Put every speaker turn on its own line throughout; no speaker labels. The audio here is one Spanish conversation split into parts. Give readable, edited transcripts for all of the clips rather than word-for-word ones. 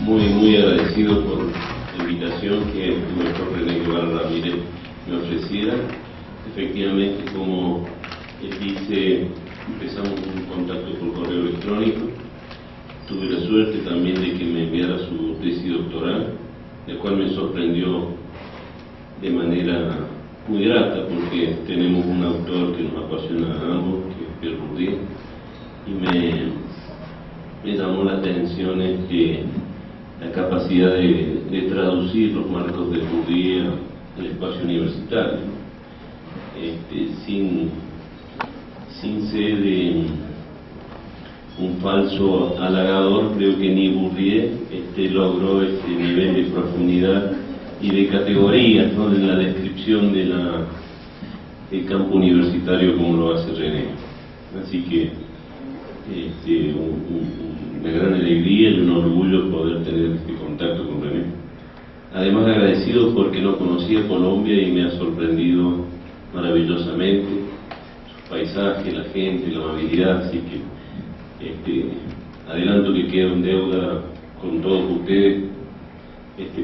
muy agradecido por la invitación que el doctor René Guevara Ramírez me ofreciera. Efectivamente, como él dice, empezamos un contacto por correo electrónico. Tuve la suerte también de que me enviara su tesis doctoral, la cual me sorprendió de manera muy grata, porque tenemos un autor que nos apasiona a ambos, que es Pierre Bourdieu, y me llamó la atención la capacidad de traducir los marcos de Bourdieu al espacio universitario, sin ser un falso halagador. Creo que ni Bourdieu logró ese nivel de profundidad y de categorías, ¿no?, en la descripción del campo universitario como lo hace René. Así que una gran alegría y un orgullo poder tener este contacto con René. Además, agradecido porque no conocía Colombia y me ha sorprendido maravillosamente sus paisajes, la gente, la amabilidad. Así que adelanto que quedo en deuda con todos ustedes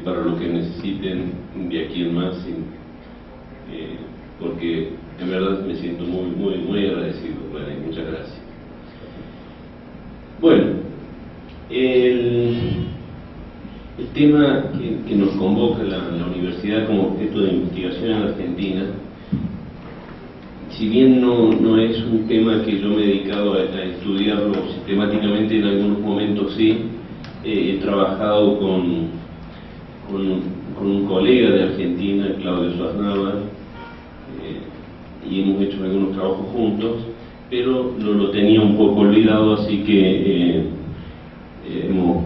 para lo que necesiten de aquí en más, porque en verdad me siento muy agradecido, René. Muchas gracias. Bueno, el tema que nos convoca la universidad como objeto de investigación en Argentina, si bien no es un tema que yo me he dedicado a estudiarlo sistemáticamente, en algunos momentos sí, he trabajado con un colega de Argentina, Claudio Suaznava, y hemos hecho algunos trabajos juntos, pero lo tenía un poco olvidado, así que hemos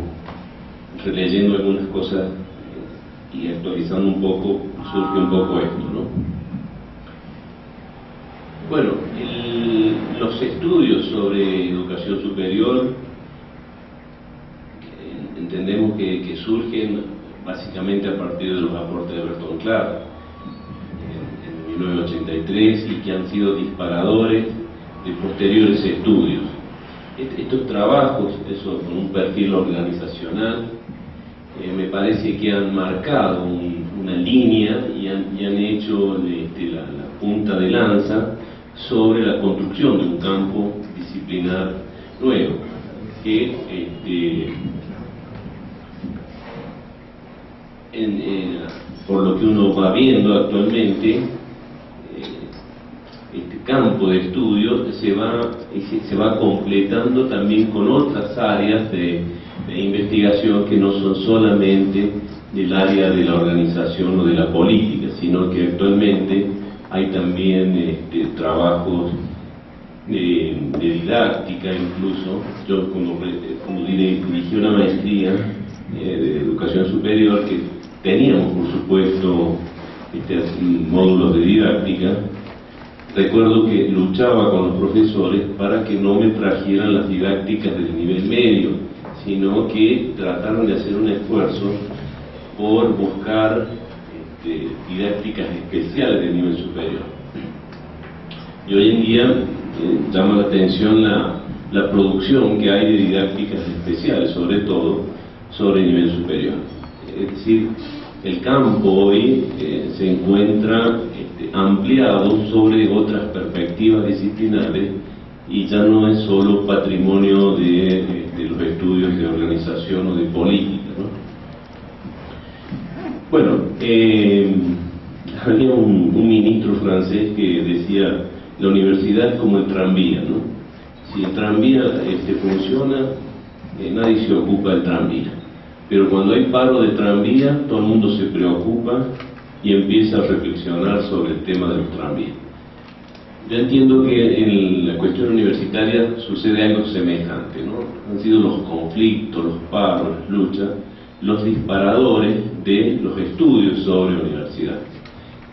releyendo algunas cosas y actualizando un poco, surge un poco esto, ¿no? Bueno, los estudios sobre educación superior entendemos que surgen básicamente a partir de los aportes de Bertrand Clark en 1983 y que han sido disparadores de posteriores estudios. Estos trabajos, eso con un perfil organizacional, me parece que han marcado una línea y han hecho la punta de lanza sobre la construcción de un campo disciplinar nuevo, que por lo que uno va viendo actualmente, este campo de estudio se va completando también con otras áreas de investigación que no son solamente del área de la organización o de la política, sino que actualmente hay también trabajos de didáctica. Incluso yo como dirigí una maestría de educación superior, que teníamos por supuesto módulos de didáctica. Recuerdo que luchaba con los profesores para que no me trajeran las didácticas del nivel medio, sino que trataran de hacer un esfuerzo por buscar didácticas especiales del nivel superior. Y hoy en día llama la atención la producción que hay de didácticas especiales, sobre todo sobre el nivel superior. Es decir, el campo hoy se encuentra ampliado sobre otras perspectivas disciplinares y ya no es solo patrimonio de los estudios de organización o de política, ¿no? Bueno, había un ministro francés que decía: la universidad es como el tranvía, ¿no? Si el tranvía funciona, nadie se ocupa del tranvía. Pero cuando hay paro de tranvía, todo el mundo se preocupa y empieza a reflexionar sobre el tema de los tranvías. Yo entiendo que en la cuestión universitaria sucede algo semejante, ¿no? Han sido los conflictos, los paros, las luchas, los disparadores de los estudios sobre universidad.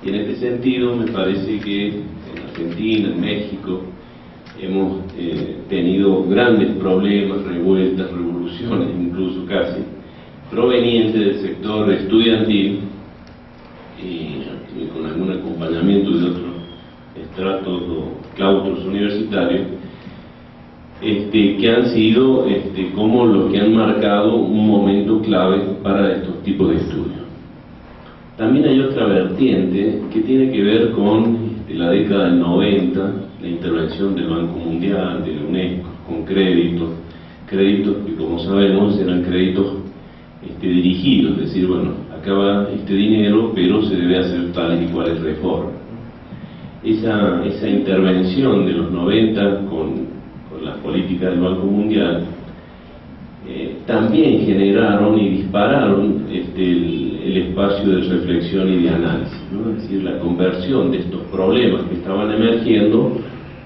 Y en este sentido me parece que en Argentina, en México, hemos tenido grandes problemas, revueltas, revoluciones incluso casi, provenientes del sector estudiantil y con algún acompañamiento de otros estratos o claustros universitarios, que han sido como los que han marcado un momento clave para estos tipos de estudios. También hay otra vertiente que tiene que ver con la década del 90, la intervención del Banco Mundial, de la UNESCO, con créditos que, como sabemos, eran créditos dirigidos, es decir, bueno, acá va este dinero, pero se debe hacer tales y cuales reformas. Esa intervención de los 90 con las políticas del Banco Mundial también generaron y dispararon el espacio de reflexión y de análisis, ¿no? Es decir, la conversión de estos problemas que estaban emergiendo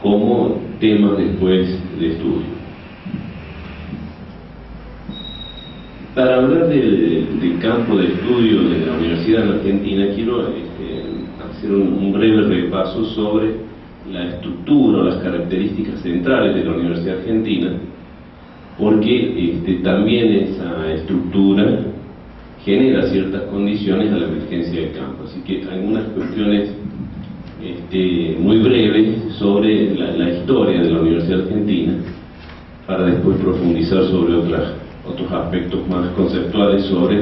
como temas después de estudio. Para hablar del campo de estudio de la Universidad en Argentina, quiero hacer un breve repaso sobre la estructura o las características centrales de la Universidad Argentina, porque también esa estructura genera ciertas condiciones a la emergencia del campo. Así que algunas cuestiones muy breves sobre la historia de la Universidad Argentina, para después profundizar sobre otros aspectos más conceptuales sobre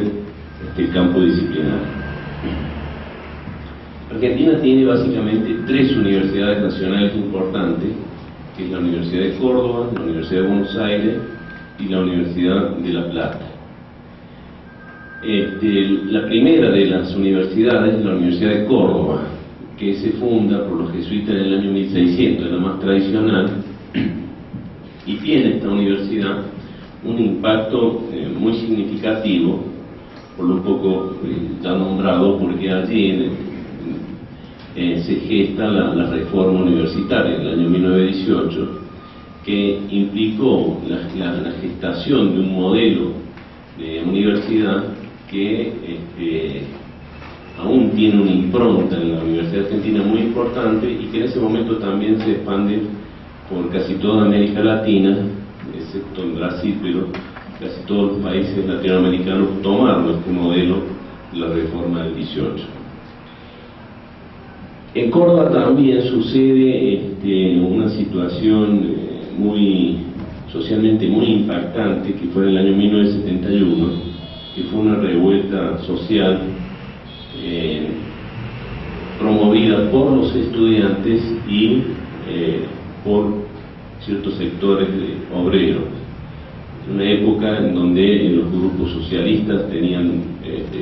el campo disciplinario. Argentina tiene básicamente 3 universidades nacionales importantes, que es la Universidad de Córdoba, la Universidad de Buenos Aires y la Universidad de La Plata. La primera de las universidades es la Universidad de Córdoba, que se funda por los jesuitas en el año 1600, es la más tradicional, y tiene esta universidad un impacto muy significativo, por lo poco ya nombrado, porque allí se gesta la reforma universitaria en el año 1918, que implicó la gestación de un modelo de universidad que aún tiene una impronta en la Universidad Argentina muy importante, y que en ese momento también se expande por casi toda América Latina, excepto en Brasil, pero casi todos los países latinoamericanos tomaron este modelo de la reforma del 18. En Córdoba también sucede una situación socialmente muy impactante, que fue en el año 1971, que fue una revuelta social promovida por los estudiantes y por ciertos sectores obreros. Una época en donde los grupos socialistas tenían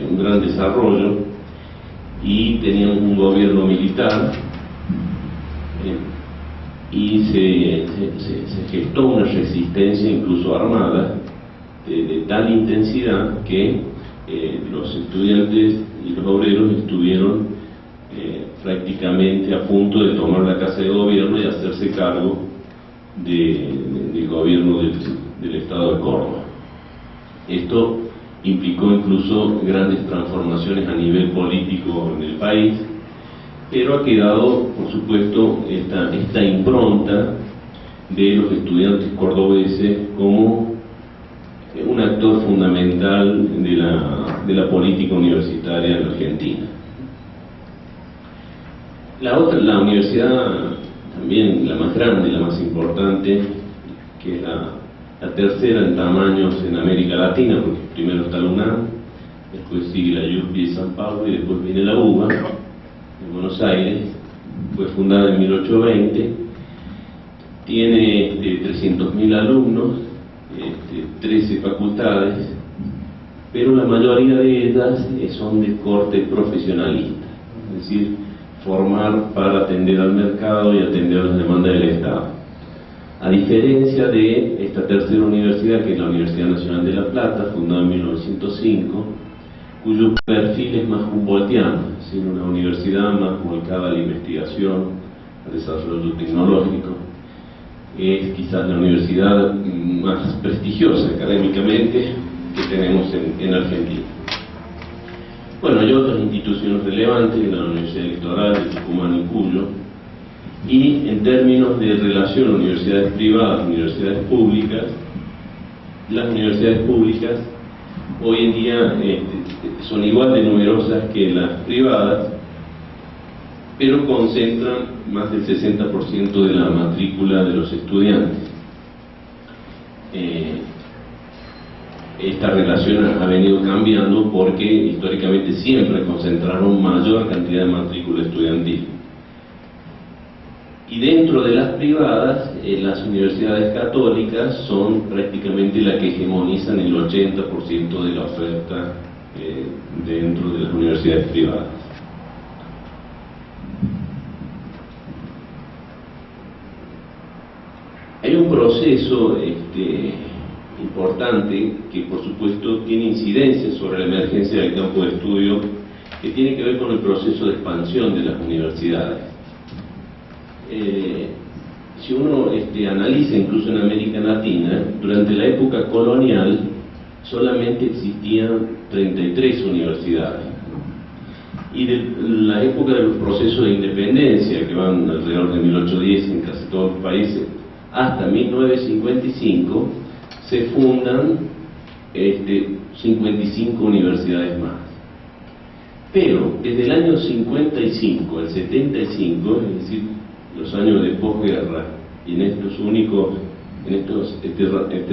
un gran desarrollo y tenían un gobierno militar, y se gestó una resistencia incluso armada de tal intensidad que los estudiantes y los obreros estuvieron prácticamente a punto de tomar la casa de gobierno y hacerse cargo del gobierno del Estado de Córdoba. Esto implicó incluso grandes transformaciones a nivel político en el país, pero ha quedado, por supuesto, esta impronta de los estudiantes cordobeses como un actor fundamental de la política universitaria en Argentina. La universidad, también la más grande, la más importante, que es la tercera en tamaños en América Latina, porque primero está la UNAM, después sigue la UPI de San Pablo y después viene la UBA de Buenos Aires. Fue fundada en 1820, tiene 300.000 alumnos, 13 facultades, pero la mayoría de ellas son de corte profesionalista, es decir, formar para atender al mercado y atender a las demandas del Estado. A diferencia de esta tercera universidad, que es la Universidad Nacional de La Plata, fundada en 1905, cuyo perfil es más humboldtiano, es decir, una universidad más volcada a la investigación, al desarrollo tecnológico. Es quizás la universidad más prestigiosa académicamente que tenemos en Argentina. Bueno, hay otras instituciones relevantes, la Universidad Electoral de Tucumán y Cuyo, y en términos de relación universidades privadas, universidades públicas, las universidades públicas hoy en día son igual de numerosas que las privadas, pero concentran más del 60% de la matrícula de los estudiantes. esta relación ha venido cambiando porque históricamente siempre concentraron mayor cantidad de matrícula estudiantil. Y dentro de las privadas, las universidades católicas son prácticamente las que hegemonizan el 80% de la oferta dentro de las universidades privadas. Hay un proceso importante que por supuesto tiene incidencia sobre la emergencia del campo de estudio, que tiene que ver con el proceso de expansión de las universidades. Si uno analiza incluso en América Latina, durante la época colonial solamente existían 33 universidades, y de la época de los procesos de independencia, que van alrededor de 1810 en casi todos los países, hasta 1955 se fundan 55 universidades más. Pero desde el año 55 al 75, es decir, los años de posguerra, y en este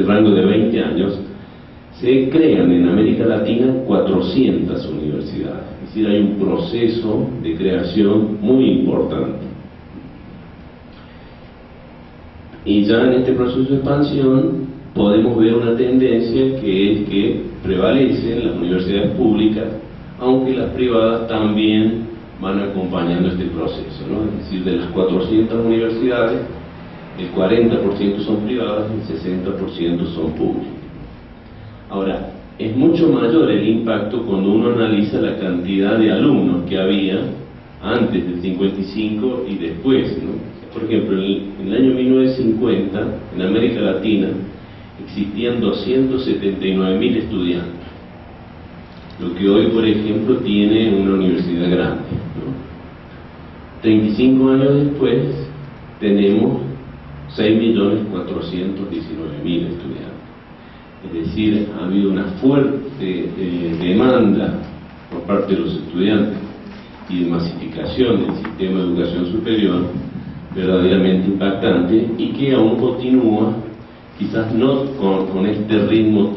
rango de 20 años, se crean en América Latina 400 universidades. Es decir, hay un proceso de creación muy importante. Y ya en este proceso de expansión podemos ver una tendencia que es que prevalecen las universidades públicas, aunque las privadas también van acompañando este proceso, ¿no? Es decir, de las 400 universidades, el 40% son privadas y el 60% son públicas. Ahora, es mucho mayor el impacto cuando uno analiza la cantidad de alumnos que había antes del 55 y después, ¿no? Por ejemplo, en el año 1950, en América Latina, existían 279.000 estudiantes, lo que hoy, por ejemplo, tiene una universidad grande, ¿no? 35 años después, tenemos 6.419.000 estudiantes. Es decir, ha habido una fuerte demanda por parte de los estudiantes y de masificación del sistema de educación superior verdaderamente impactante, y que aún continúa, quizás no con este ritmo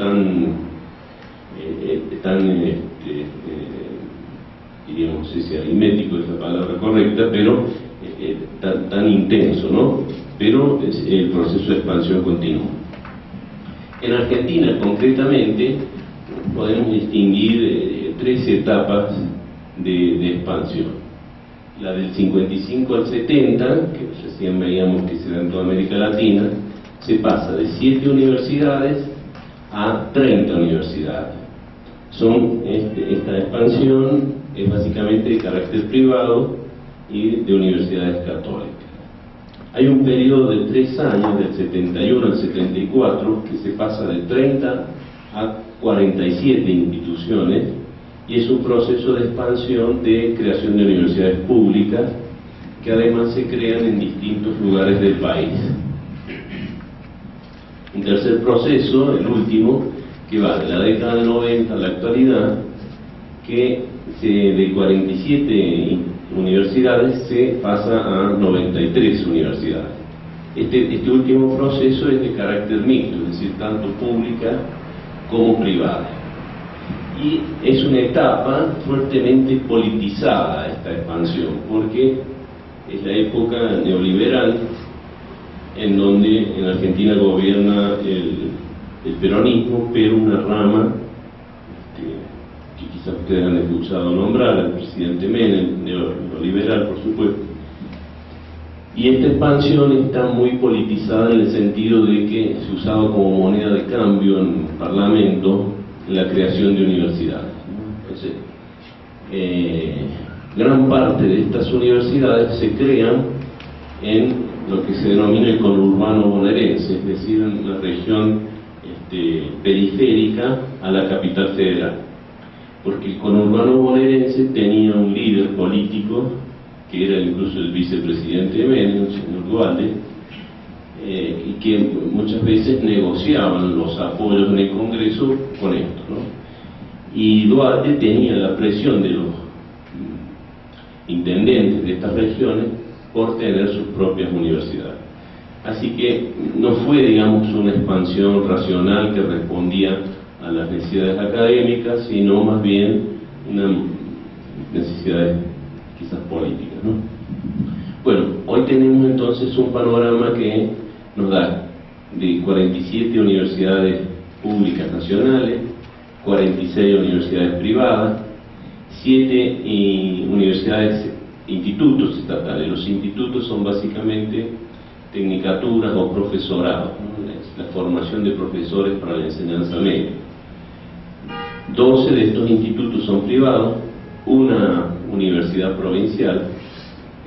diríamos, no sé si aritmético es la palabra correcta, pero tan intenso, ¿no? Pero el proceso de expansión continúa. En Argentina, concretamente, podemos distinguir 3 etapas de expansión. La del 55 al 70, que recién veíamos que se da en toda América Latina, se pasa de 7 universidades a 30 universidades. Esta expansión es básicamente de carácter privado y de universidades católicas. Hay un periodo de 3 años, del 71 al 74, que se pasa de 30 a 47 instituciones, y es un proceso de expansión de creación de universidades públicas que además se crean en distintos lugares del país. Un tercer proceso, el último, que va de la década del 90 a la actualidad, que de 47 universidades se pasa a 93 universidades. Este último proceso es de carácter mixto, es decir, tanto pública como privada. Y es una etapa fuertemente politizada esta expansión, porque es la época neoliberal en donde en Argentina gobierna el peronismo, pero una rama que quizás ustedes han escuchado nombrar, al presidente Menem, neoliberal por supuesto. Y esta expansión está muy politizada en el sentido de que se usaba como moneda de cambio en el Parlamento la creación de universidades. Entonces, gran parte de estas universidades se crean en lo que se denomina el conurbano bonaerense, es decir, en una región periférica a la capital federal, porque el conurbano bonaerense tenía un líder político que era incluso el vicepresidente de Menem, el señor Dualde, y que muchas veces negociaban los apoyos en el Congreso con esto, ¿no? Y Duarte tenía la presión de los intendentes de estas regiones por tener sus propias universidades. Así que no fue, digamos, una expansión racional que respondía a las necesidades académicas, sino más bien una necesidades quizás políticas, ¿no? Bueno, hoy tenemos entonces un panorama que nos da de 47 universidades públicas nacionales, 46 universidades privadas, 7 universidades, institutos estatales. Los institutos son básicamente tecnicaturas o profesorados, ¿no? Es la formación de profesores para la enseñanza media. 12 de estos institutos son privados, una universidad provincial,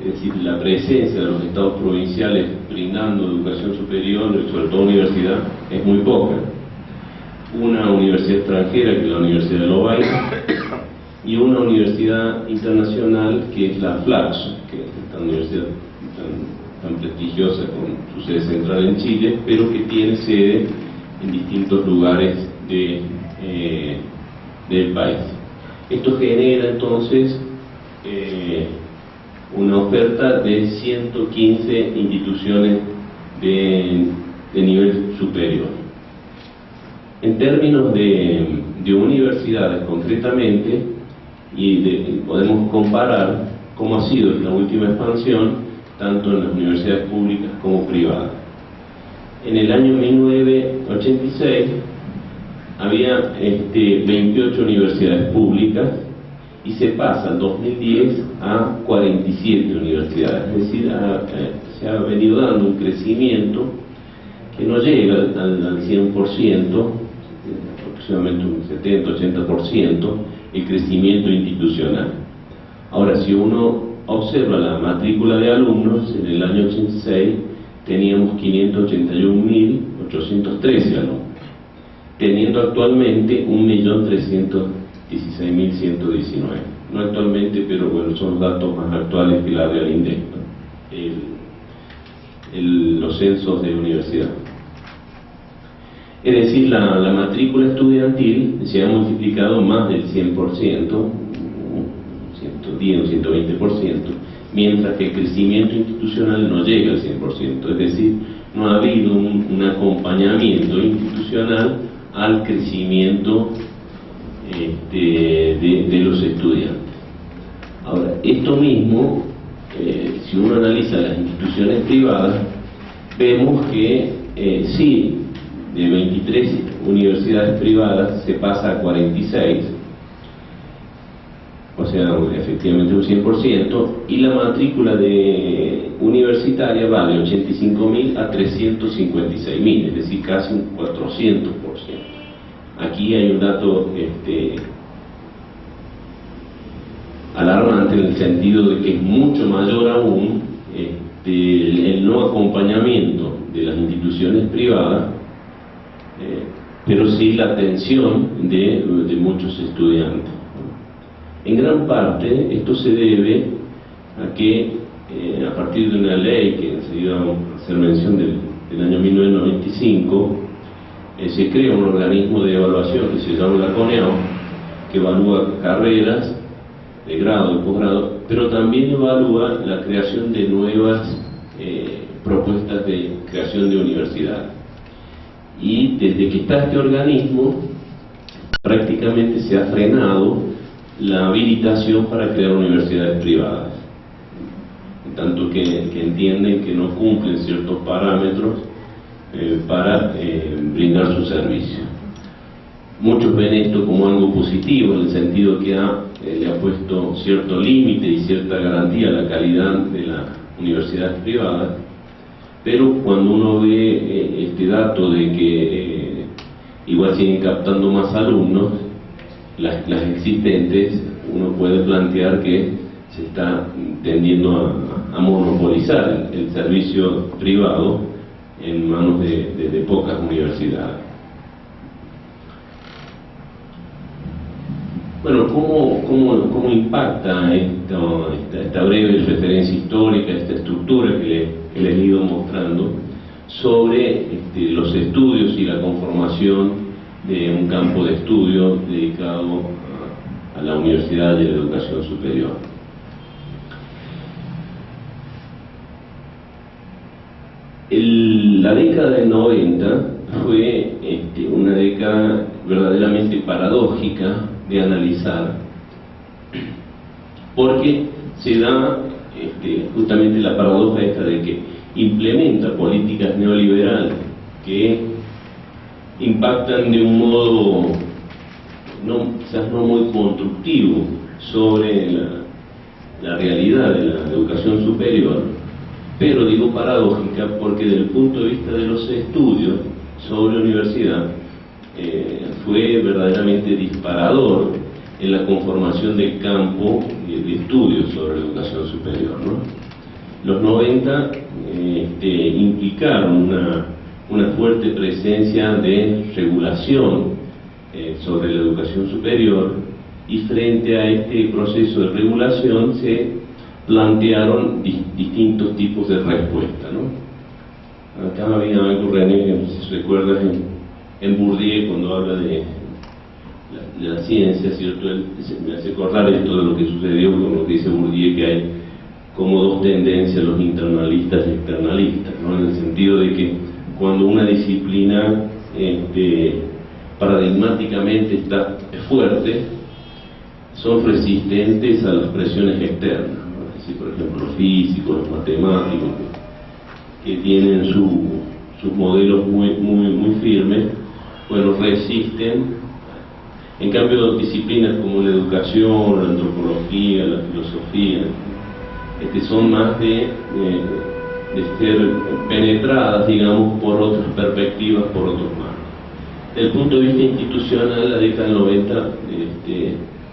es decir, la presencia de los estados provinciales brindando educación superior, sobre todo universidad, es muy poca. Una universidad extranjera, que es la Universidad de Lovaina, y una universidad internacional, que es la Flaxo, que es esta universidad tan prestigiosa con su sede central en Chile, pero que tiene sede en distintos lugares del país. Esto genera entonces una oferta de 115 instituciones de nivel superior. En términos de universidades concretamente, podemos comparar cómo ha sido la última expansión, tanto en las universidades públicas como privadas. En el año 1986 había 28 universidades públicas y se pasa en 2010 a 47 universidades, es decir, se ha venido dando un crecimiento que no llega al 100%, aproximadamente un 70-80%, el crecimiento institucional. Ahora, si uno observa la matrícula de alumnos, en el año 86 teníamos 581.813 alumnos, teniendo actualmente 1.316.119. No actualmente, pero bueno, son datos más actuales que la del INDEC, ¿no? Los censos de universidad. Es decir, la matrícula estudiantil se ha multiplicado más del 100%, 110 o 120%, mientras que el crecimiento institucional no llega al 100%, es decir, no ha habido un acompañamiento institucional al crecimiento de los estudiantes. Ahora, esto mismo, si uno analiza las instituciones privadas, vemos que sí, de 23 universidades privadas se pasa a 46, o sea, efectivamente un 100%, y la matrícula universitaria va de 85.000 a 356.000, es decir, casi un 400%. Aquí hay un dato alarmante en el sentido de que es mucho mayor aún el no acompañamiento de las instituciones privadas, pero sí la atención de muchos estudiantes. En gran parte esto se debe a que a partir de una ley que se iba a hacer mención del año 1995, se crea un organismo de evaluación que se llama la CONEAU, que evalúa carreras de grado y posgrado, pero también evalúa la creación de nuevas propuestas de creación de universidades. Y desde que está este organismo, prácticamente se ha frenado la habilitación para crear universidades privadas, tanto que entienden que no cumplen ciertos parámetros para brindar su servicio. Muchos ven esto como algo positivo, en el sentido que le ha puesto cierto límite y cierta garantía a la calidad de las universidades privadas, pero cuando uno ve este dato de que igual siguen captando más alumnos, las existentes, uno puede plantear que se está tendiendo a monopolizar el servicio privado en manos de pocas universidades. Bueno, ¿cómo impacta esta breve referencia histórica, esta estructura que les he ido mostrando sobre los estudios y la conformación de un campo de estudio dedicado a la universidad y a la educación superior? La década del 90 fue una década verdaderamente paradójica de analizar, porque se da justamente la paradoja esta de que implementa políticas neoliberales que impactan de un modo quizás no muy constructivo sobre la realidad de la educación superior, pero digo paradójica porque desde el punto de vista de los estudios sobre la universidad fue verdaderamente disparador en la conformación del campo de estudios sobre la educación superior, ¿no? Los 90 implicaron una fuerte presencia de regulación sobre la educación superior, y frente a este proceso de regulación se plantearon distintos tipos de respuesta, ¿no? Acá había algo, René, si recuerdas, en Bourdieu, cuando habla de la ciencia, ¿cierto? Él me hace acordar esto de lo que sucedió con lo que dice Bourdieu, que hay como dos tendencias, los internalistas y externalistas, ¿no? En el sentido de que cuando una disciplina paradigmáticamente está fuerte, son resistentes a las presiones externas, ¿no? Es decir, por ejemplo, los físicos, los matemáticos, que tienen sus modelos muy firmes, bueno, resisten. En cambio, disciplinas como la educación, la antropología, la filosofía, son más de ser penetradas, digamos, por otras perspectivas, por otros marcos. Desde el punto de vista institucional, la década del 90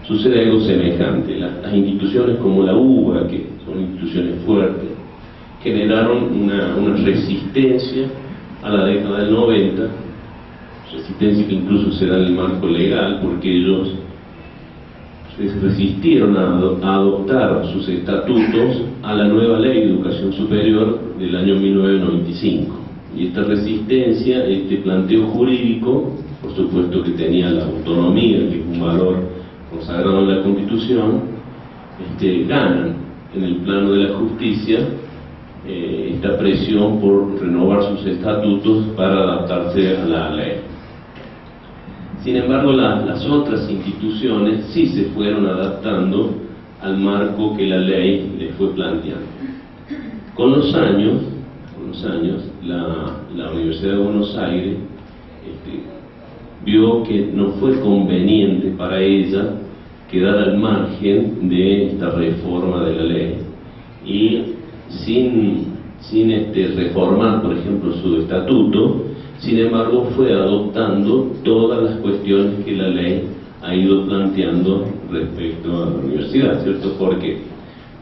sucede algo semejante. Las instituciones como la UBA, que son instituciones fuertes, generaron una resistencia a la década del 90, resistencia que incluso se da en el marco legal, porque ellos se resistieron a adoptar sus estatutos a la nueva ley de educación superior del año 1995. Y esta resistencia, este planteo jurídico, por supuesto que tenía la autonomía, que es un valor consagrado en la Constitución, ganan en el plano de la justicia esta presión por renovar sus estatutos para adaptarse a la ley. Sin embargo, las otras instituciones sí se fueron adaptando al marco que la ley les fue planteando. Con los años, la Universidad de Buenos Aires vio que no fue conveniente para ella quedar al margen de esta reforma de la ley, y sin reformar, por ejemplo, su estatuto. Sin embargo, fue adoptando todas las cuestiones que la ley ha ido planteando respecto a la universidad, ¿cierto? ¿Por qué?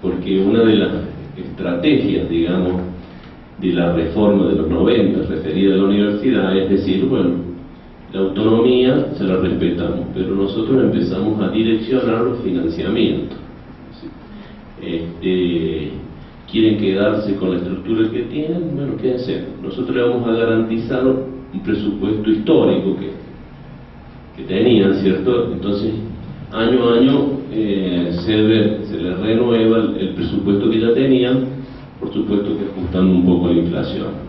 Porque una de las estrategias, digamos, de la reforma de los 90 referida a la universidad es decir, bueno, la autonomía se la respetamos, pero nosotros empezamos a direccionar los financiamientos. ¿Quieren quedarse con la estructura que tienen? Bueno, quédense. Nosotros le vamos a garantizar un presupuesto histórico que tenían, ¿cierto? Entonces, año a año se les renueva el presupuesto que ya tenían, por supuesto que ajustando un poco la inflación.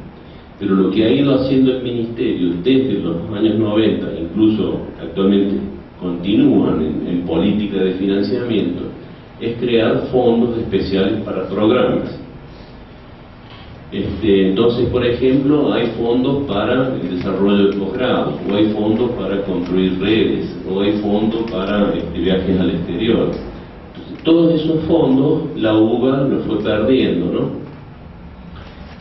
Pero lo que ha ido haciendo el Ministerio desde los años 90, incluso actualmente continúan en política de financiamiento, es crear fondos especiales para programas. Entonces, por ejemplo, hay fondos para el desarrollo de posgrado, o hay fondos para construir redes, o hay fondos para viajes al exterior. Entonces, todos esos fondos la UBA los fue perdiendo, ¿no?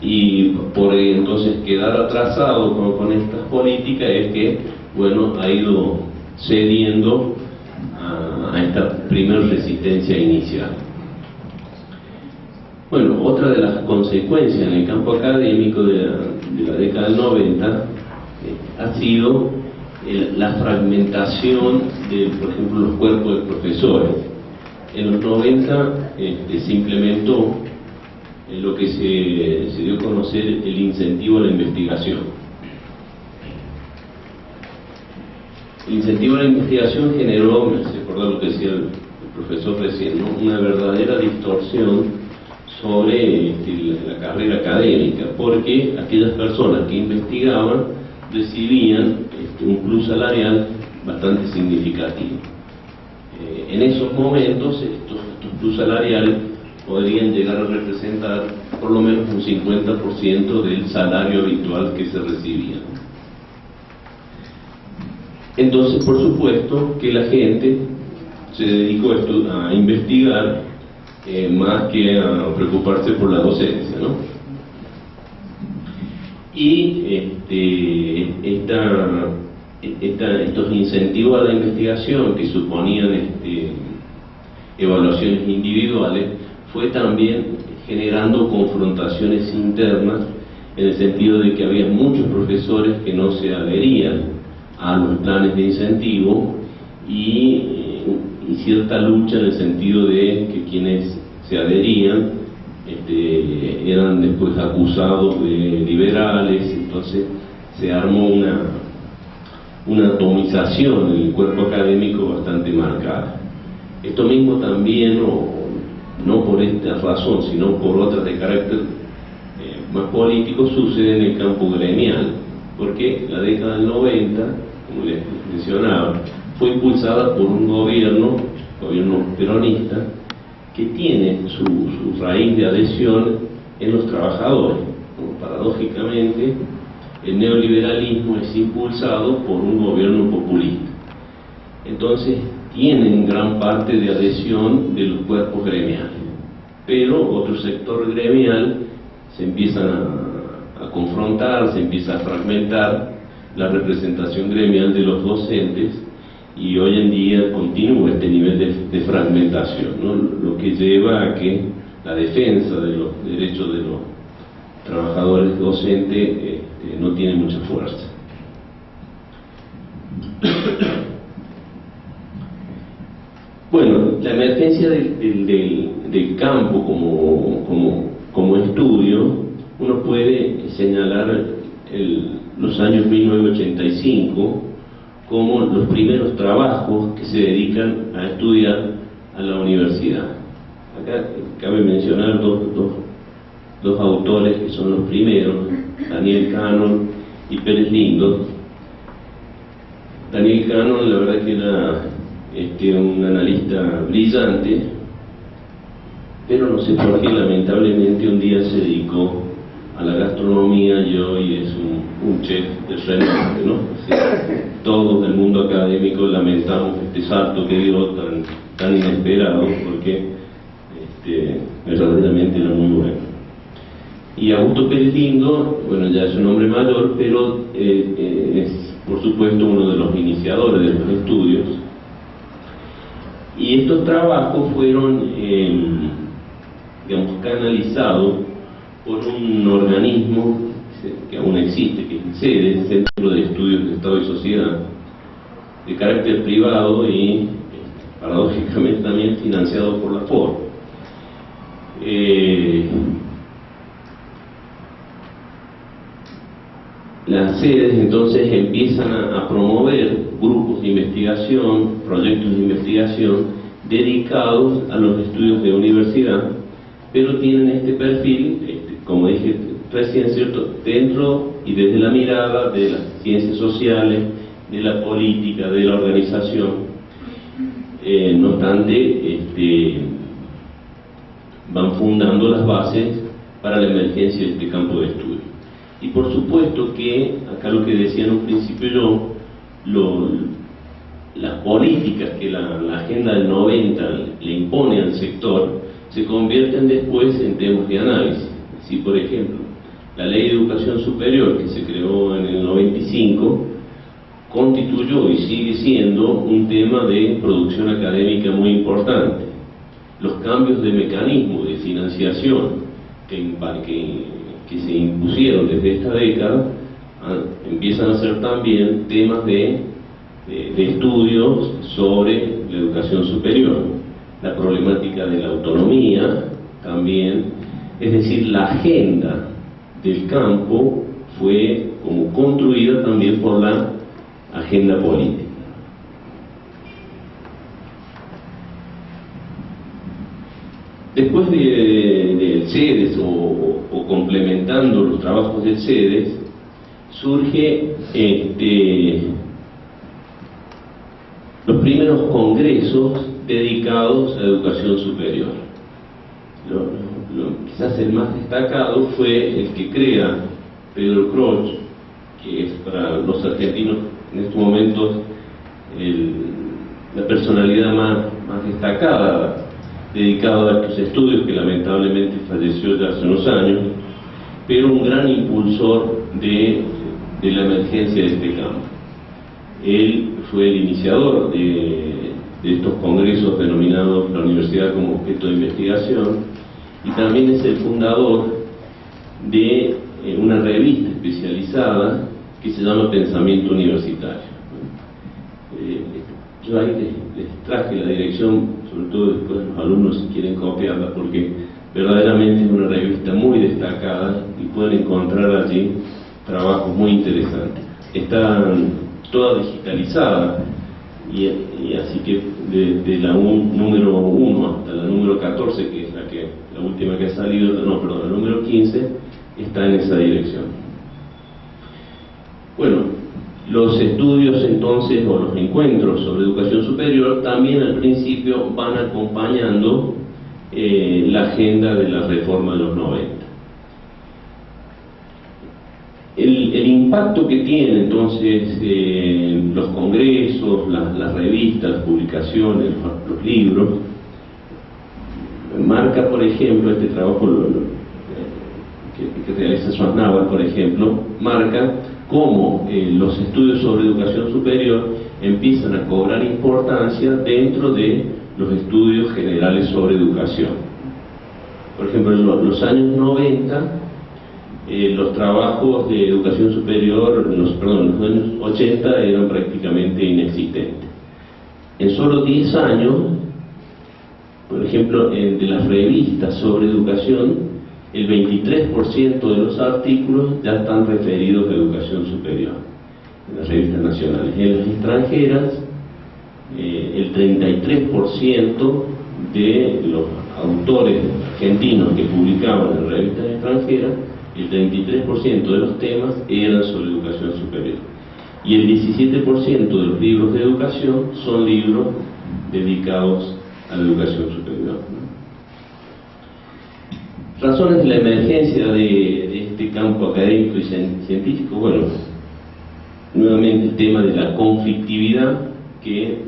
Y por entonces quedar atrasado con estas políticas es que, bueno, ha ido cediendo a esta primera resistencia inicial. Bueno, otra de las consecuencias en el campo académico de la década del 90 ha sido la fragmentación de, por ejemplo, los cuerpos de profesores. En los 90 se implementó lo que se dio a conocer el incentivo a la investigación. El incentivo a la investigación generó, me hace acordar lo que decía el profesor recién, ¿no? Una verdadera distorsión sobre la carrera académica, porque aquellas personas que investigaban recibían un plus salarial bastante significativo. En esos momentos estos plus salariales podrían llegar a representar por lo menos un 50% del salario habitual que se recibía. Entonces, por supuesto que la gente se dedicó a investigar más que a preocuparse por la docencia, ¿no? Y estos incentivos a la investigación que suponían evaluaciones individuales fue también generando confrontaciones internas, en el sentido de que había muchos profesores que no se adherían a los planes de incentivo y cierta lucha en el sentido de que quienes se adherían eran después acusados de liberales. Entonces se armó una atomización en el cuerpo académico bastante marcada. Esto mismo también, no por esta razón, sino por otras de carácter más político, sucede en el campo gremial, porque la década del 90, como les mencionaba, fue impulsada por un gobierno peronista, que tiene su raíz de adhesión en los trabajadores. Paradójicamente, el neoliberalismo es impulsado por un gobierno populista. Entonces, tienen gran parte de adhesión de los cuerpos gremiales, pero otro sector gremial se empiezan a confrontar, se empieza a fragmentar la representación gremial de los docentes, y hoy en día continúa este nivel de fragmentación, ¿no? Lo que lleva a que la defensa de los derechos de los trabajadores docentes no tiene mucha fuerza. Bueno, la emergencia del campo como estudio, uno puede señalar los años 1985 como los primeros trabajos que se dedican a estudiar a la universidad. Acá cabe mencionar dos autores que son los primeros, Daniel Cannon y Pérez Lindo. Daniel Cannon, la verdad que era un analista brillante, pero no sé por qué lamentablemente un día se dedicó a la gastronomía y hoy es un chef de renombre, ¿no? Sí, todos del mundo académico lamentamos este salto que dio tan inesperado, porque verdaderamente era muy bueno. Y Augusto Pérez Lindo, bueno, ya es un hombre mayor, pero es por supuesto uno de los iniciadores de los estudios. Y estos trabajos fueron, digamos, canalizados por un organismo que aún existe, que es el CEDE, el Centro de Estudios de Estado y Sociedad, de carácter privado y paradójicamente también financiado por la FOR. Las sedes entonces empiezan a promover grupos de investigación, proyectos de investigación dedicados a los estudios de universidad, pero tienen este perfil, como dije recién, ¿cierto?, dentro y desde la mirada de las ciencias sociales, de la política, de la organización. No obstante, van fundando las bases para la emergencia de este campo de estudio. Y por supuesto que, acá lo que decía en un principio yo, las políticas que la Agenda del 90 le impone al sector se convierten después en temas de análisis. Si, por ejemplo, la Ley de Educación Superior, que se creó en el 95, constituyó y sigue siendo un tema de producción académica muy importante. Los cambios de mecanismo de financiación que se impusieron desde esta década empiezan a ser también temas de estudios sobre la educación superior, la problemática de la autonomía también. Es decir, la agenda del campo fue como construida también por la agenda política. Después del CEDES o complementando los trabajos del CEDES, surge los primeros congresos dedicados a la educación superior. Quizás el más destacado fue el que crea Pedro Croce, que es para los argentinos en estos momentos la personalidad más destacada dedicada a estos estudios, que lamentablemente falleció ya hace unos años, pero un gran impulsor de la emergencia de este campo. Él fue el iniciador de estos congresos denominados la universidad como objeto de investigación, y también es el fundador de una revista especializada que se llama Pensamiento Universitario. Yo ahí les traje la dirección, sobre todo después los alumnos si quieren copiarla, porque verdaderamente es una revista muy destacada y pueden encontrar allí trabajos muy interesantes. Está toda digitalizada y así que desde la número 1 hasta la número 14, que es la última que ha salido, la número 15, está en esa dirección. Bueno, los estudios entonces, o los encuentros sobre educación superior, también al principio van acompañando la agenda de la reforma de los 90. El impacto que tienen entonces los congresos, las revistas, las publicaciones, los libros, marca, por ejemplo, este trabajo que realiza Schwarzenauer, por ejemplo, marca cómo los estudios sobre educación superior empiezan a cobrar importancia dentro de los estudios generales sobre educación. Por ejemplo, en los años 90, los trabajos de educación superior, en los años 80 eran prácticamente inexistentes. En solo 10 años, por ejemplo, de las revistas sobre educación, el 23% de los artículos ya están referidos a educación superior, en las revistas nacionales. En las extranjeras, el 33% de los autores argentinos que publicaban en revistas extranjeras, el 33% de los temas eran sobre educación superior. Y el 17% de los libros de educación son libros dedicados a la educación superior. Razones de la emergencia de este campo académico y científico. Bueno, nuevamente el tema de la conflictividad que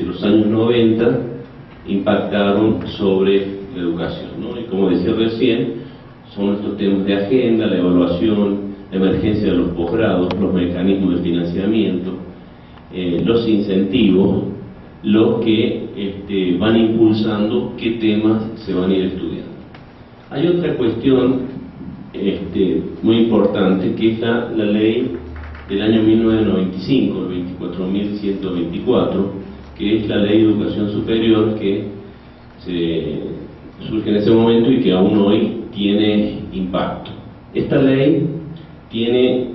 los años 90 impactaron sobre la educación, ¿no? Y como decía recién, son estos temas de agenda, la evaluación, la emergencia de los posgrados, los mecanismos de financiamiento, los incentivos, los que van impulsando qué temas se van a ir estudiando. Hay otra cuestión muy importante, que es la ley del año 1995, el 24.124, que es la ley de educación superior que surge en ese momento y que aún hoy tiene impacto. Esta ley tiene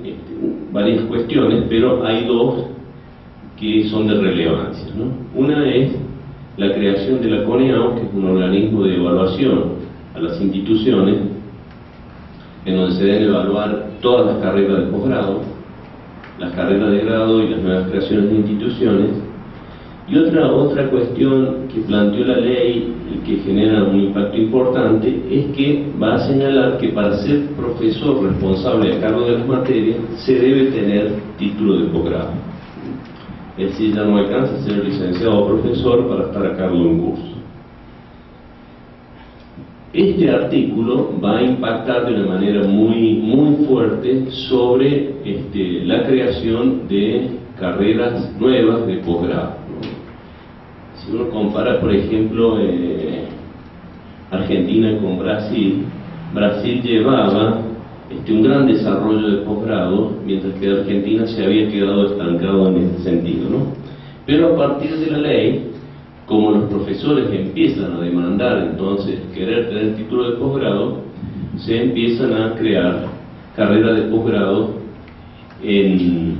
varias cuestiones, pero hay dos que son de relevancia, ¿no? Una es la creación de la CONEAU, que es un organismo de evaluación a las instituciones, en donde se deben evaluar todas las carreras de posgrado, las carreras de grado y las nuevas creaciones de instituciones. Y otra cuestión que planteó la ley y que genera un impacto importante es que va a señalar que para ser profesor responsable a cargo de las materias se debe tener título de posgrado. Es decir, ya no alcanza a ser licenciado o profesor para estar a cargo de un curso. Este artículo va a impactar de una manera muy fuerte sobre la creación de carreras nuevas de posgrado, ¿no? Si uno compara, por ejemplo, Argentina con Brasil, Brasil llevaba un gran desarrollo de posgrado, mientras que Argentina se había quedado estancado en ese sentido, ¿no? Pero a partir de la ley, como los profesores empiezan a demandar entonces querer tener título de posgrado, se empiezan a crear carreras de posgrado en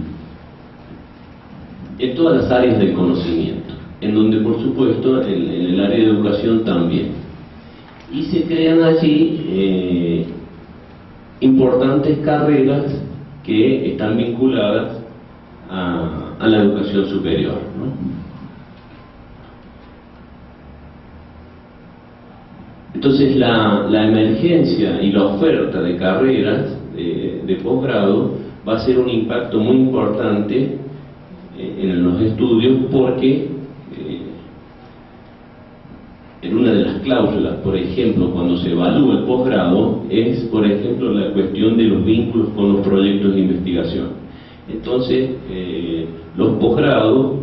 todas las áreas del conocimiento, en donde por supuesto en el área de educación también. y se crean allí importantes carreras que están vinculadas a la educación superior, ¿no? Entonces la emergencia y la oferta de carreras de posgrado va a ser un impacto muy importante en los estudios, porque en una de las cláusulas, por ejemplo, cuando se evalúa el posgrado, es, por ejemplo, la cuestión de los vínculos con los proyectos de investigación. Entonces, los posgrados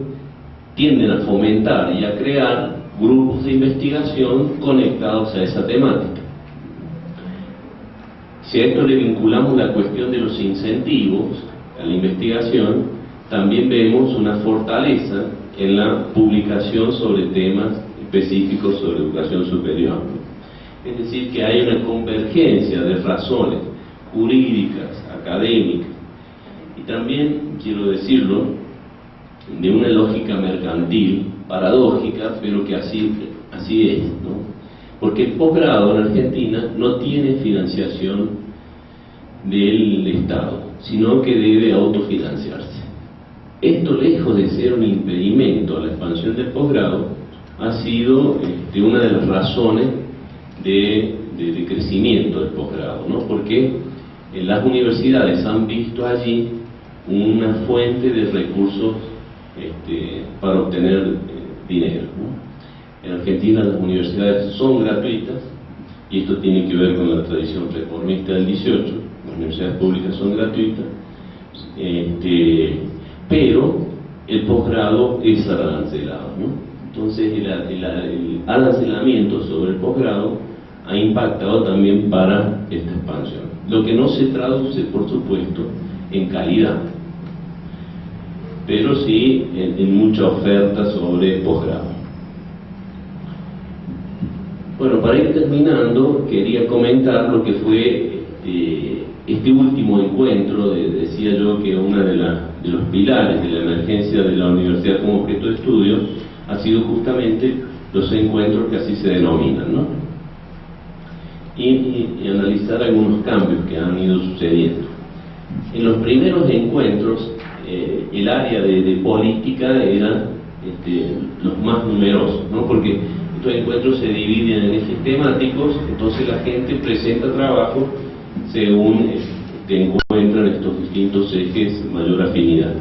tienden a fomentar y a crear grupos de investigación conectados a esa temática. Si a esto le vinculamos la cuestión de los incentivos a la investigación, también vemos una fortaleza en la publicación sobre temas específicos sobre educación superior. Es decir, que hay una convergencia de razones jurídicas, académicas, y también, quiero decirlo, de una lógica mercantil, paradójica, pero que así es, ¿no? Porque el posgrado en Argentina no tiene financiación del Estado, sino que debe autofinanciarse. Esto, lejos de ser un impedimento a la expansión del posgrado, ha sido una de las razones de crecimiento del posgrado, ¿no? Porque las universidades han visto allí una fuente de recursos para obtener dinero, ¿no? En Argentina las universidades son gratuitas, y esto tiene que ver con la tradición reformista del 18, las universidades públicas son gratuitas, pero el posgrado es arancelado, ¿no? Entonces el arancelamiento sobre el posgrado ha impactado también para esta expansión, lo que no se traduce, por supuesto, en calidad, pero sí en mucha oferta sobre posgrado. Bueno, para ir terminando, quería comentar lo que fue este último encuentro. Decía yo que uno de los pilares de la emergencia de la universidad como objeto de estudio ha sido justamente los encuentros que así se denominan, ¿no? Y analizar algunos cambios que han ido sucediendo. En los primeros encuentros, el área de política eran los más numerosos, ¿no? Porque estos encuentros se dividen en ejes temáticos, entonces la gente presenta trabajo según encuentran estos distintos ejes mayor afinidad.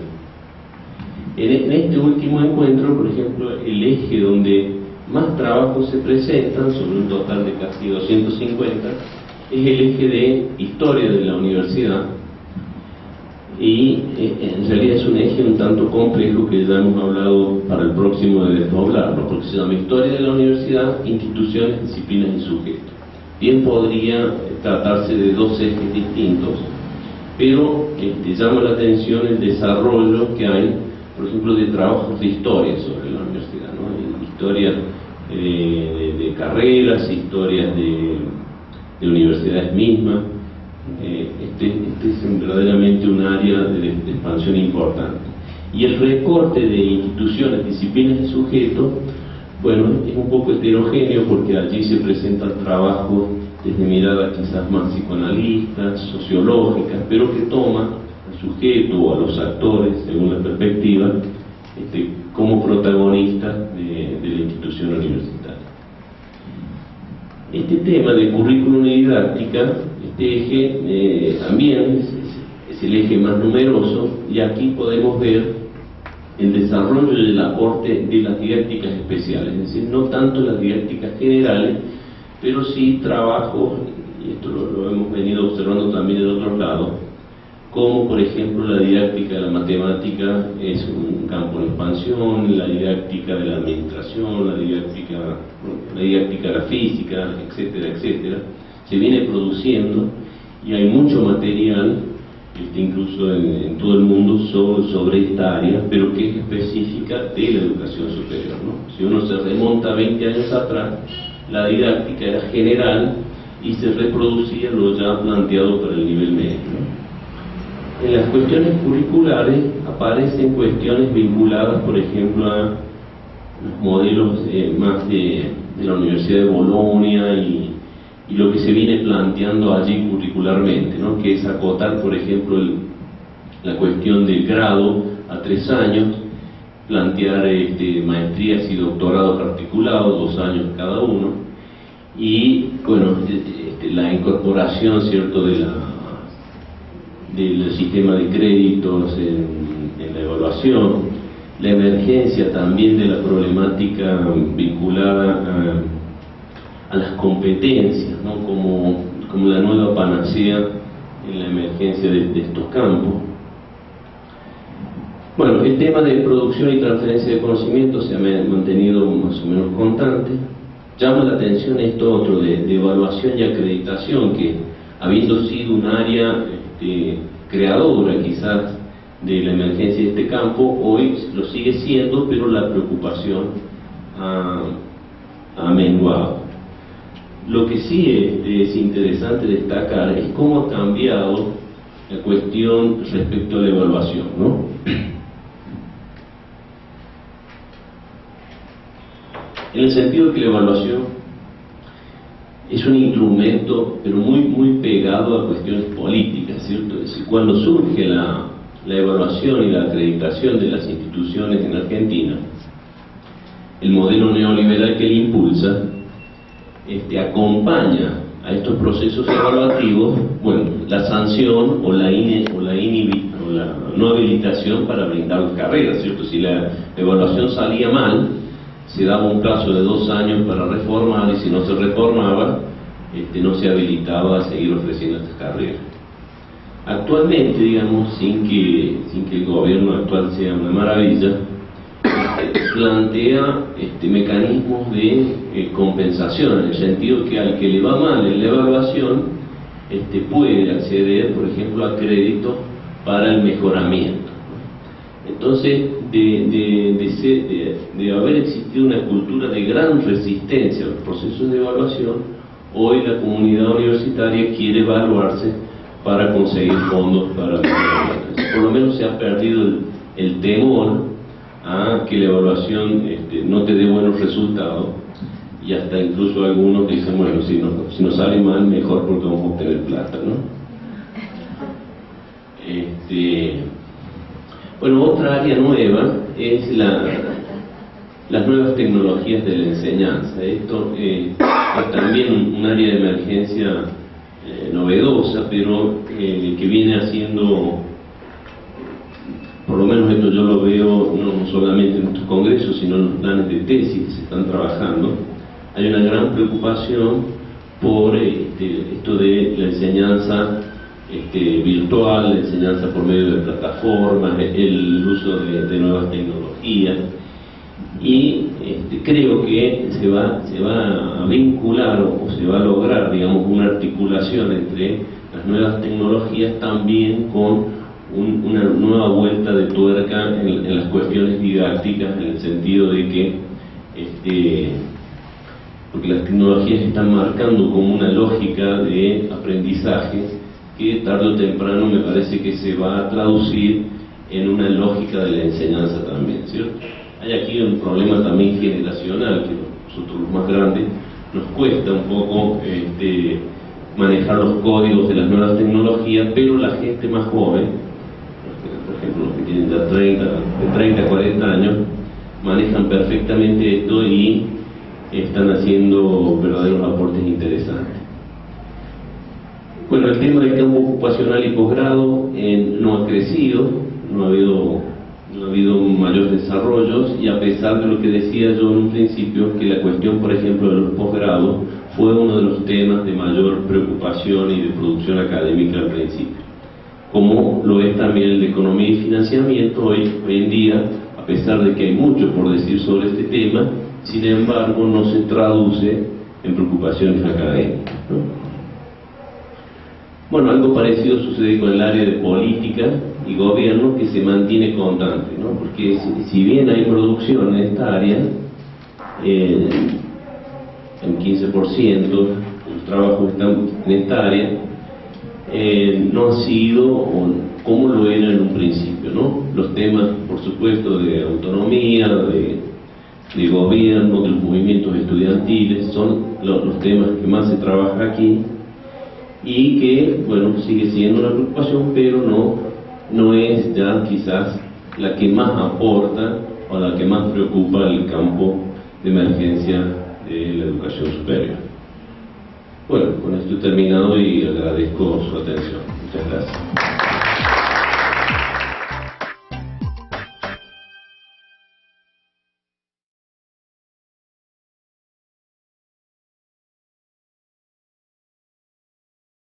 En este último encuentro, por ejemplo, el eje donde más trabajos se presentan, sobre un total de casi 250, es el eje de historia de la universidad, y en realidad es un eje un tanto complejo que ya hemos hablado para el próximo de desdoblarlo, porque se llama historia de la universidad, instituciones, disciplinas y sujetos. Bien podría tratarse de dos ejes distintos, pero llama la atención el desarrollo que hay, por ejemplo, de trabajos de historia sobre la universidad, ¿no? Historia de carreras, historias de universidades mismas. Este es verdaderamente un área de expansión importante. Y el recorte de instituciones, disciplinas y sujetos, bueno, es un poco heterogéneo, porque allí se presentan trabajos desde miradas quizás más psicoanalistas, sociológicas, pero que toman al sujeto o a los actores, según la perspectiva, como protagonistas de la institución universitaria. Este tema de currículum y didáctica, este eje también es el eje más numeroso, y aquí podemos ver el desarrollo del aporte de las didácticas especiales, es decir, no tanto las didácticas generales, pero sí trabajos, y esto lo hemos venido observando también en otros lados, como por ejemplo la didáctica de la matemática es un campo en expansión, la didáctica de la administración, la didáctica de la física, etcétera, etcétera. Se viene produciendo y hay mucho material, incluso en todo el mundo, sobre esta área, pero que es específica de la educación superior, ¿no? Si uno se remonta 20 años atrás, la didáctica era general y se reproducía lo ya planteado para el nivel medio, ¿no? En las cuestiones curriculares aparecen cuestiones vinculadas, por ejemplo, a los modelos más de la Universidad de Bolonia y y lo que se viene planteando allí curricularmente, ¿no? Que es acotar, por ejemplo, la cuestión del grado a 3 años, plantear maestrías y doctorados articulados, 2 años cada uno, y bueno, la incorporación, ¿cierto?, del sistema de créditos en la evaluación, la emergencia también de la problemática vinculada a las competencias, ¿no?, como la nueva panacea en la emergencia de estos campos. Bueno, el tema de producción y transferencia de conocimiento se ha mantenido más o menos constante. Llama la atención esto otro de evaluación y acreditación, que habiendo sido un área creadora quizás de la emergencia de este campo, hoy lo sigue siendo, pero la preocupación ha menguado. Lo que sí es interesante destacar es cómo ha cambiado la cuestión respecto a la evaluación, ¿no? En el sentido de que la evaluación es un instrumento, pero muy pegado a cuestiones políticas, ¿cierto? Es decir, cuando surge la evaluación y la acreditación de las instituciones en Argentina, el modelo neoliberal que le impulsa, acompaña a estos procesos evaluativos, bueno, la sanción o la no habilitación para brindar las carreras, ¿cierto? Si la evaluación salía mal, se daba un plazo de 2 años para reformar, y si no se reformaba, no se habilitaba a seguir ofreciendo estas carreras. Actualmente, digamos, sin que el gobierno actual sea una maravilla, plantea mecanismos de compensación, en el sentido que al que le va mal en la evaluación puede acceder, por ejemplo, a créditos para el mejoramiento. Entonces, de haber existido una cultura de gran resistencia a los procesos de evaluación, hoy la comunidad universitaria quiere evaluarse para conseguir fondos para la evaluación. Por lo menos se ha perdido el temor a que la evaluación no te dé buenos resultados, y hasta incluso algunos dicen, bueno, si nos sale mal, mejor porque vamos a obtener plata, ¿no? Bueno, otra área nueva es las nuevas tecnologías de la enseñanza. Esto es también un área de emergencia novedosa, pero que viene haciendo, por lo menos esto yo lo veo no solamente en nuestros congresos, sino en los planes de tesis que se están trabajando. Hay una gran preocupación por esto de la enseñanza virtual, la enseñanza por medio de plataformas, el uso de nuevas tecnologías, y creo que se va a vincular o se va a lograr, digamos, una articulación entre las nuevas tecnologías también con una nueva vuelta de tuerca en las cuestiones didácticas, en el sentido de que porque las tecnologías están marcando como una lógica de aprendizaje que tarde o temprano me parece que se va a traducir en una lógica de la enseñanza también, ¿cierto? Hay aquí un problema también generacional, que nosotros los más grandes nos cuesta un poco manejar los códigos de las nuevas tecnologías, pero la gente más joven, por ejemplo los que tienen ya 30 a 40 años, manejan perfectamente esto y están haciendo verdaderos aportes interesantes. Bueno, el tema del campo ocupacional y posgrado no ha crecido, no ha habido mayores desarrollos, y a pesar de lo que decía yo en un principio, que la cuestión, por ejemplo, de los posgrados fue uno de los temas de mayor preocupación y de producción académica al principio, como lo es también el de economía y financiamiento. Hoy en día, a pesar de que hay mucho por decir sobre este tema, sin embargo no se traduce en preocupaciones académicas, ¿no? Bueno, algo parecido sucede con el área de política y gobierno, que se mantiene constante, ¿no? Porque si bien hay producción en esta área, en 15% los trabajos están en esta área, no ha sido como lo era en un principio, ¿no? Los temas, por supuesto, de autonomía, de de gobierno, de los movimientos estudiantiles, son los temas que más se trabaja aquí y que, bueno, sigue siendo una preocupación, pero no es ya quizás la que más aporta o la que más preocupa el campo de emergencia de la educación superior. Bueno, con esto he terminado y agradezco su atención. Muchas gracias.